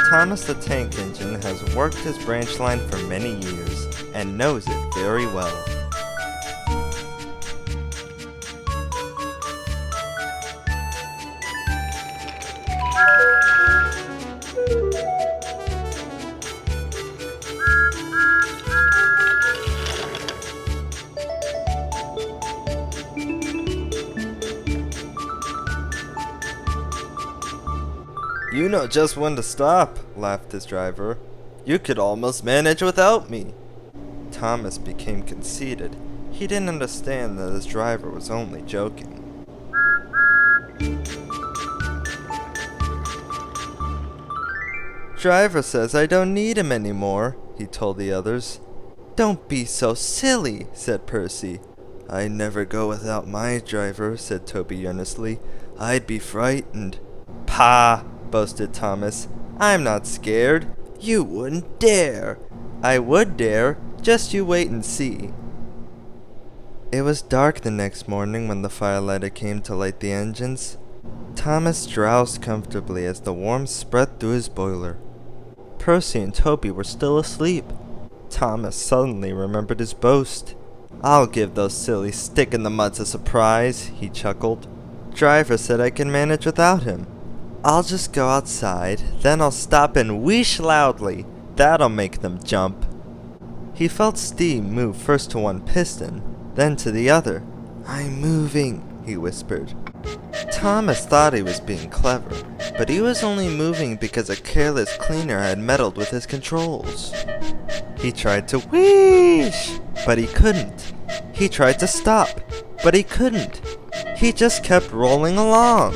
Thomas the Tank Engine has worked his branch line for many years and knows it very well. You know just when to stop, laughed his driver. You could almost manage without me. Thomas became conceited. He didn't understand that his driver was only joking. Driver says I don't need him anymore, he told the others. Don't be so silly, said Percy. I never go without my driver, said Toby earnestly. I'd be frightened. Pah, boasted Thomas. I'm not scared. You wouldn't dare. I would dare. Just you wait and see. It was dark the next morning when the firelighter came to light the engines. Thomas drowsed comfortably as the warmth spread through his boiler. Percy and Toby were still asleep. Thomas suddenly remembered his boast. I'll give those silly stick-in-the-muds a surprise, he chuckled. Driver said I can manage without him. I'll just go outside, then I'll stop and wheesh loudly. That'll make them jump. He felt steam move first to one piston, then to the other. I'm moving, he whispered. Thomas thought he was being clever, but he was only moving because a careless cleaner had meddled with his controls. He tried to wheesh, but he couldn't. He tried to stop, but he couldn't. He just kept rolling along.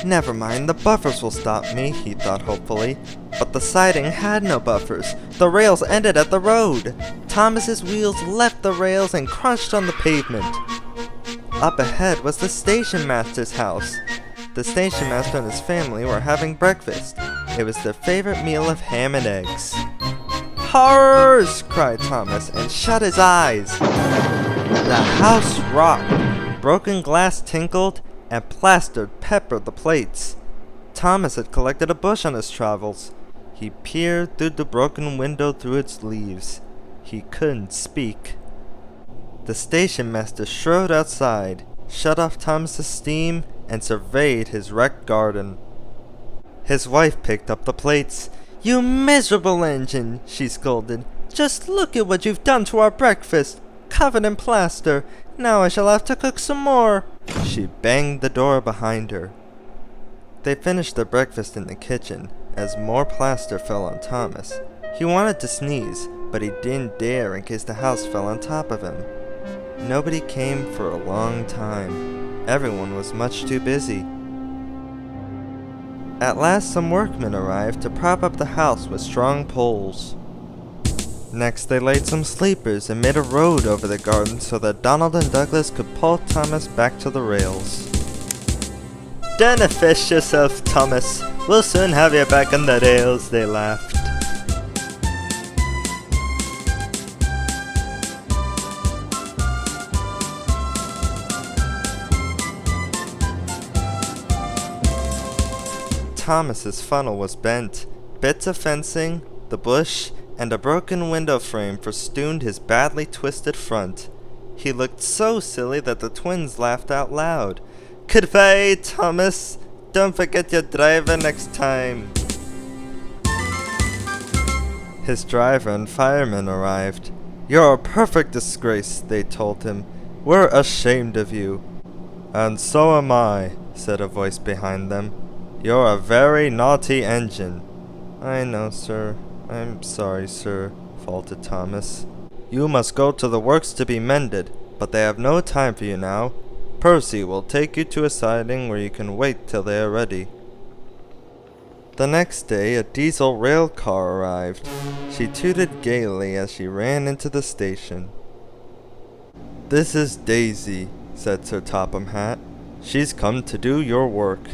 Never mind, the buffers will stop me, he thought hopefully. But the siding had no buffers. The rails ended at the road. Thomas's wheels left the rails and crunched on the pavement. Up ahead was the station master's house. The station master and his family were having breakfast. It was their favorite meal of ham and eggs. Horrors! Cried Thomas and shut his eyes. The house rocked. Broken glass tinkled and plaster peppered the plates. Thomas had collected a bush on his travels. He peered through the broken window through its leaves. He couldn't speak. The station master strode outside, shut off Thomas's steam, and surveyed his wrecked garden. His wife picked up the plates. You miserable engine, she scolded. Just look at what you've done to our breakfast. Covered in plaster. Now I shall have to cook some more. She banged the door behind her. They finished their breakfast in the kitchen, as more plaster fell on Thomas. He wanted to sneeze, but he didn't dare in case the house fell on top of him. Nobody came for a long time. Everyone was much too busy. At last some workmen arrived to prop up the house with strong poles. Next they laid some sleepers and made a road over the garden so that Donald and Douglas could pull Thomas back to the rails. Don't fish yourself, Thomas. We'll soon have you back on the rails, they laughed. Thomas's funnel was bent. Bits of fencing, the bush, and a broken window frame festooned his badly twisted front. He looked so silly that the twins laughed out loud. Goodbye, Thomas. Don't forget your driver next time. His driver and firemen arrived. You're a perfect disgrace, they told him. We're ashamed of you. And so am I, said a voice behind them. You're a very naughty engine. I know, sir. I'm sorry, sir, faltered Thomas. You must go to the works to be mended, but they have no time for you now. Percy will take you to a siding where you can wait till they are ready. The next day, a diesel rail car arrived. She tooted gaily as she ran into the station. This is Daisy, said Sir Topham Hatt. She's come to do your work.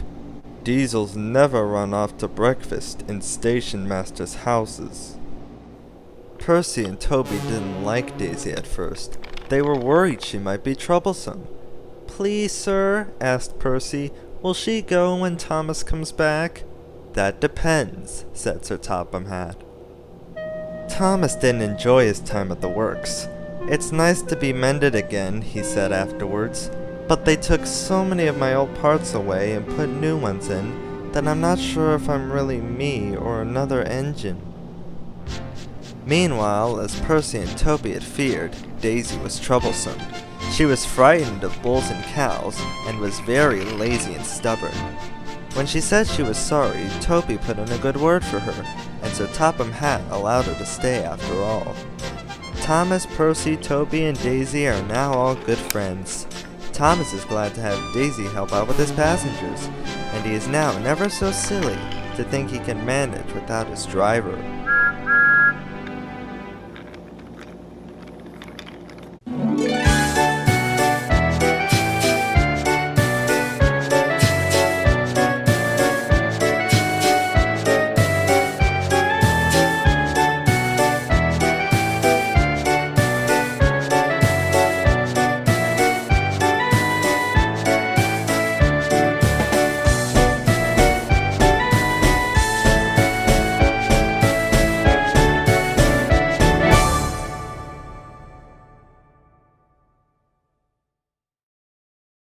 Diesels never run off to breakfast in station masters' houses. Percy and Toby didn't like Daisy at first. They were worried she might be troublesome. Please, sir, asked Percy, will she go when Thomas comes back? "That depends," said Sir Topham Hatt. Thomas didn't enjoy his time at the works. "It's nice to be mended again," he said afterwards, "but they took so many of my old parts away and put new ones in that I'm not sure if I'm really me or another engine." Meanwhile, as Percy and Toby had feared, Daisy was troublesome. She was frightened of bulls and cows, and was very lazy and stubborn. When she said she was sorry, Toby put in a good word for her, and Sir Topham Hatt allowed her to stay after all. Thomas, Percy, Toby, and Daisy are now all good friends. Thomas is glad to have Daisy help out with his passengers, and he is now never so silly to think he can manage without his driver.